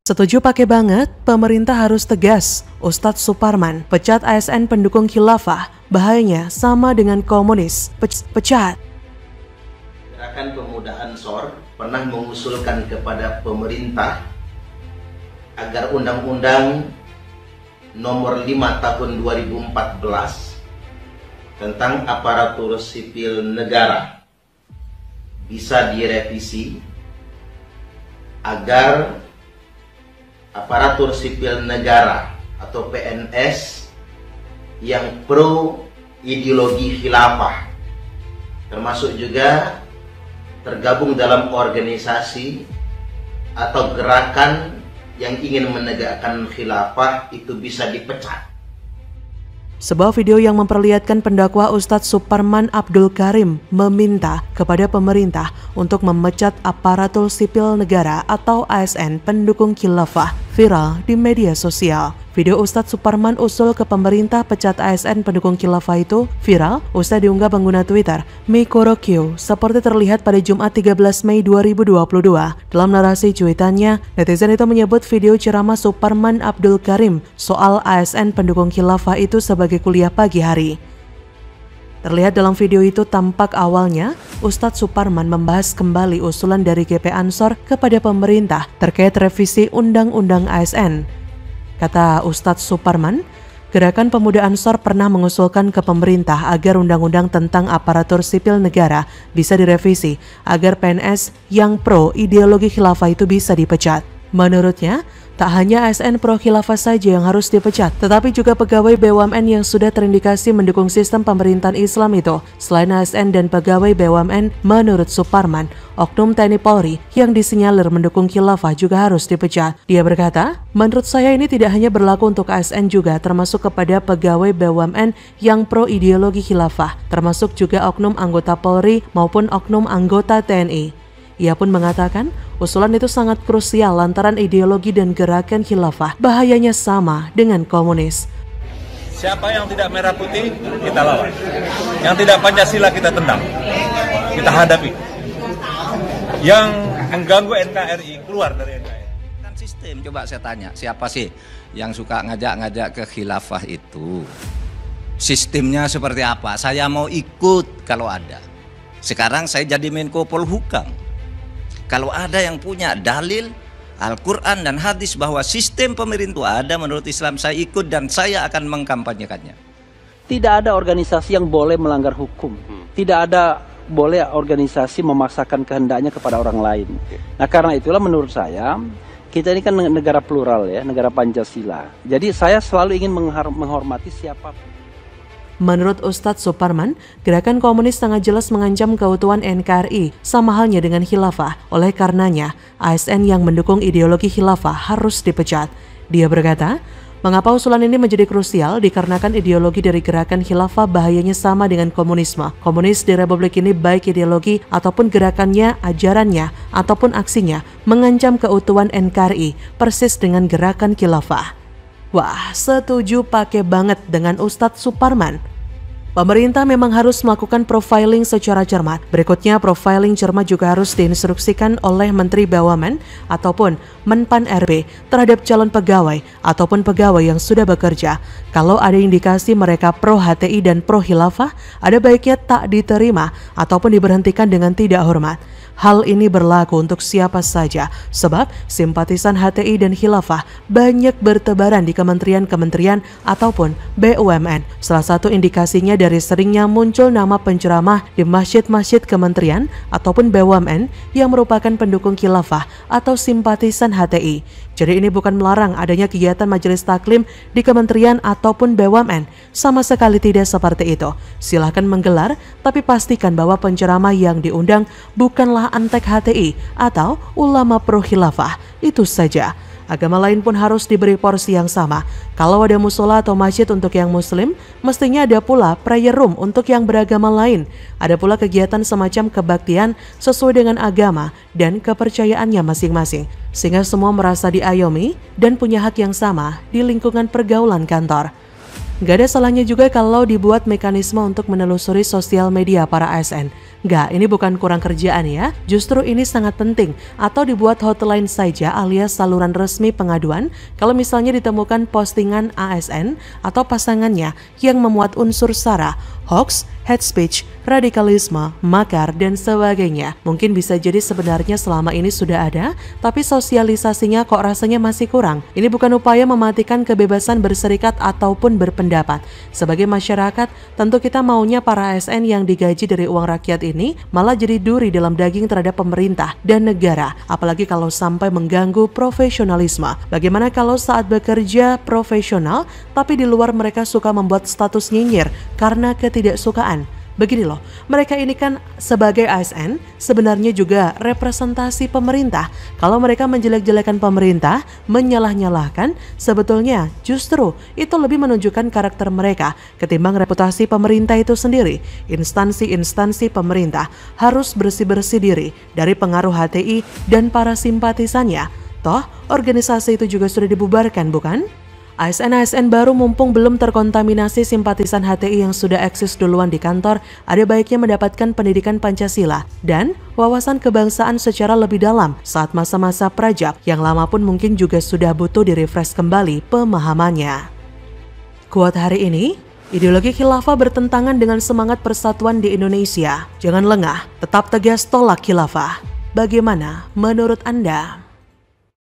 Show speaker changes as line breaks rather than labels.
Setuju pakai banget, pemerintah harus tegas. Ustadz Suparman, pecat ASN pendukung khilafah, bahayanya sama dengan komunis. Pecat.
Gerakan Pemuda Ansor pernah mengusulkan kepada pemerintah agar Undang-Undang Nomor 5 Tahun 2014 tentang aparatur sipil negara bisa direvisi agar aparatur sipil negara atau PNS yang pro ideologi khilafah, termasuk juga tergabung dalam organisasi atau gerakan yang ingin menegakkan khilafah itu bisa dipecat.
Sebuah video yang memperlihatkan pendakwa Ustadz Suparman Abdul Karim meminta kepada pemerintah untuk memecat aparatur sipil negara atau ASN pendukung khilafah viral di media sosial. Video Ustadz Suparman usul ke pemerintah pecat ASN pendukung khilafah itu viral usai diunggah pengguna Twitter Mikorokyo seperti terlihat pada Jumat 13 Mei 2022. Dalam narasi cuitannya, netizen itu menyebut video ceramah Suparman Abdul Karim soal ASN pendukung khilafah itu sebagai kuliah pagi hari. Terlihat dalam video itu tampak awalnya Ustadz Suparman membahas kembali usulan dari GP Ansor kepada pemerintah terkait revisi Undang-Undang ASN. Kata Ustadz Suparman, Gerakan Pemuda Ansor pernah mengusulkan ke pemerintah agar undang-undang tentang aparatur sipil negara bisa direvisi agar PNS yang pro ideologi khilafah itu bisa dipecat. Menurutnya, tak hanya ASN pro khilafah saja yang harus dipecat, tetapi juga pegawai BUMN yang sudah terindikasi mendukung sistem pemerintahan Islam itu. Selain ASN dan pegawai BUMN, menurut Suparman, oknum TNI Polri yang disinyalir mendukung khilafah juga harus dipecat. Dia berkata, menurut saya ini tidak hanya berlaku untuk ASN juga, termasuk kepada pegawai BUMN yang pro ideologi khilafah, termasuk juga oknum anggota Polri maupun oknum anggota TNI. Ia pun mengatakan, usulan itu sangat krusial lantaran ideologi dan gerakan khilafah bahayanya sama dengan komunis.
Siapa yang tidak merah putih, kita lawan. Yang tidak Pancasila, kita tendang. Kita hadapi. Yang mengganggu NKRI, keluar dari NKRI.
Kan sistem, coba saya tanya, siapa sih yang suka ngajak-ngajak ke khilafah itu? Sistemnya seperti apa? Saya mau ikut kalau ada. Sekarang saya jadi Menko Polhukam. Kalau ada yang punya dalil Al-Quran dan hadis bahwa sistem pemerintah ada menurut Islam, saya ikut dan saya akan mengkampanyekannya.
Tidak ada organisasi yang boleh melanggar hukum. Tidak ada boleh organisasi memaksakan kehendaknya kepada orang lain. Nah, karena itulah menurut saya, kita ini kan negara plural ya, negara Pancasila. Jadi saya selalu ingin menghormati siapapun.
Menurut Ustadz Suparman, gerakan komunis sangat jelas mengancam keutuhan NKRI, sama halnya dengan khilafah. Oleh karenanya, ASN yang mendukung ideologi khilafah harus dipecat. Dia berkata, mengapa usulan ini menjadi krusial dikarenakan ideologi dari gerakan khilafah bahayanya sama dengan komunisme. Komunis di Republik ini baik ideologi ataupun gerakannya, ajarannya, ataupun aksinya mengancam keutuhan NKRI, persis dengan gerakan khilafah. Wah, setuju pakai banget dengan Ustadz Suparman. Pemerintah memang harus melakukan profiling secara cermat. Berikutnya, profiling cermat juga harus diinstruksikan oleh Menteri BUMN ataupun Menpan RB terhadap calon pegawai ataupun pegawai yang sudah bekerja. Kalau ada indikasi mereka pro HTI dan pro khilafah, ada baiknya tak diterima ataupun diberhentikan dengan tidak hormat. Hal ini berlaku untuk siapa saja, sebab simpatisan HTI dan khilafah banyak bertebaran di kementerian-kementerian ataupun BUMN. Salah satu indikasinya dari seringnya muncul nama penceramah di masjid-masjid kementerian ataupun BUMN yang merupakan pendukung khilafah atau simpatisan HTI. Jadi ini bukan melarang adanya kegiatan majelis taklim di kementerian ataupun BUMN. Sama sekali tidak seperti itu. Silahkan menggelar, tapi pastikan bahwa penceramah yang diundang bukanlah antek HTI atau ulama pro khilafah. Itu saja. Agama lain pun harus diberi porsi yang sama. Kalau ada musola atau masjid untuk yang muslim, mestinya ada pula prayer room untuk yang beragama lain. Ada pula kegiatan semacam kebaktian sesuai dengan agama dan kepercayaannya masing-masing. Sehingga semua merasa diayomi dan punya hak yang sama di lingkungan pergaulan kantor. Gak ada salahnya juga kalau dibuat mekanisme untuk menelusuri sosial media para ASN. Nggak, ini bukan kurang kerjaan ya, justru ini sangat penting. Atau dibuat hotline saja alias saluran resmi pengaduan kalau misalnya ditemukan postingan ASN atau pasangannya yang memuat unsur sara, hoax, hate speech, radikalisme, makar, dan sebagainya. Mungkin bisa jadi sebenarnya selama ini sudah ada, tapi sosialisasinya kok rasanya masih kurang. Ini bukan upaya mematikan kebebasan berserikat ataupun berpendapat. Sebagai masyarakat, tentu kita maunya para ASN yang digaji dari uang rakyat ini malah jadi duri dalam daging terhadap pemerintah dan negara, apalagi kalau sampai mengganggu profesionalisme. Bagaimana kalau saat bekerja profesional, tapi di luar mereka suka membuat status nyinyir karena ketidaksukaan? Begini loh, mereka ini kan sebagai ASN sebenarnya juga representasi pemerintah. Kalau mereka menjelek-jelekan pemerintah, menyalah-nyalahkan, sebetulnya justru itu lebih menunjukkan karakter mereka ketimbang reputasi pemerintah itu sendiri. Instansi-instansi pemerintah harus bersih-bersih diri dari pengaruh HTI dan para simpatisannya. Toh, organisasi itu juga sudah dibubarkan, bukan? ASN-ASN baru mumpung belum terkontaminasi simpatisan HTI yang sudah eksis duluan di kantor, ada baiknya mendapatkan pendidikan Pancasila dan wawasan kebangsaan secara lebih dalam saat masa-masa prajak yang lama pun mungkin juga sudah butuh direfresh kembali pemahamannya. Quote hari ini, ideologi khilafah bertentangan dengan semangat persatuan di Indonesia. Jangan lengah, tetap tegas tolak khilafah. Bagaimana menurut Anda?